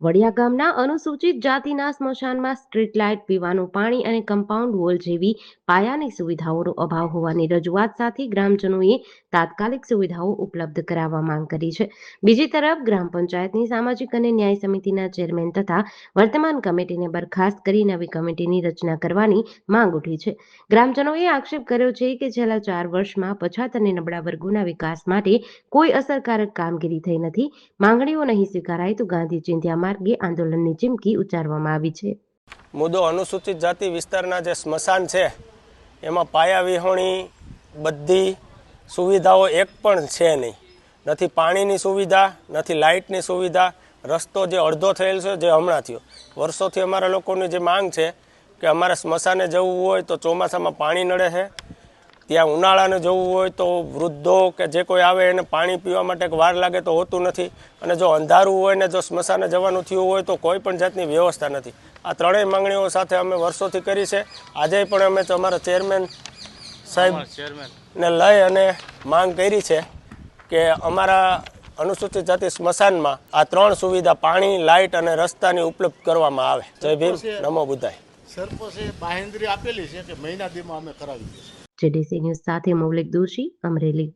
વડિયા ગામના અનુસૂચિત જાતિના સ્મશાનમાં સ્ટ્રીટ લાઇટ, પીવાનું પાણી અને કમ્પાઉન્ડ વોલ જેવી પાયાની સુવિધાઓનો અભાવ હોવાની રજૂઆત સાથે ગ્રામજનોએ તાત્કાલિક સુવિધાઓ ઉપલબ્ધ કરાવવા માંગ કરી છે. બીજી તરફ ગ્રામ પંચાયતની સામાજિક અને ન્યાય સમિતિના ચેરમેન તથા વર્તમાન કમિટીને બરખાસ્ત કરી નવી કમિટીની રચના કરવાની માંગ ઉઠી છે. ગ્રામજનોએ આક્ષેપ કર્યો છે કે છેલ્લા 4 વર્ષમાં પછાત અને નબળા વર્ગોના વિકાસ માટે કોઈ અસરકારક કામગીરી થઈ નથી. માંગણીઓ નહીં સ્વીકારાય તો ગાંધી ચિંધ્યા માર્ગે આંદોલનની ચીમકી ઉચ્ચારવામાં આવી છે. મુદ્દો અનુસૂચિત જાતિ વિસ્તારના જે સ્મશાન છે એમાં પાયા વિહોણી બધી સુવિધાઓ એક પણ છે નહીં. નથી પાણીની સુવિધા, નથી લાઇટની સુવિધા. રસ્તો જે અડધો થયેલ છે જે હમણાં થયો. વર્ષોથી અમારા લોકોની જે માંગ છે કે અમારે સ્મશાને જવું હોય તો ચોમાસામાં પાણી નડે છે, ત્યાં ઉનાળાને જવું હોય તો વૃદ્ધો કે જે કોઈ આવે એને પાણી પીવા માટે વાર લાગે તો હોતું નથી, અને જો અંધારું હોય ને જો સ્મશાને જવાનું થયું હોય તો કોઈ પણ જાતની વ્યવસ્થા નથી. આ ત્રણેય માંગણીઓ સાથે અમે વર્ષોથી કરી છે. આજે પણ અમે અમારા ચેરમેન સાહેબને લઈ અને માંગ કરી છે કે અમારા અનુસૂચિત જાતિ સ્મશાનમાં આ ત્રણ સુવિધા પાણી, લાઇટ અને રસ્તાની ઉપલબ્ધ કરવામાં આવે. જય ભીમ, નમો બુદ્ધાય. સરપંચે બાહેંધરી આપેલી છે કે મહિના દીમાં અમે કરાવી દઈશું. જેડીસી ન્યૂઝ સાથે મૌલિક દોશી, અમરેલી.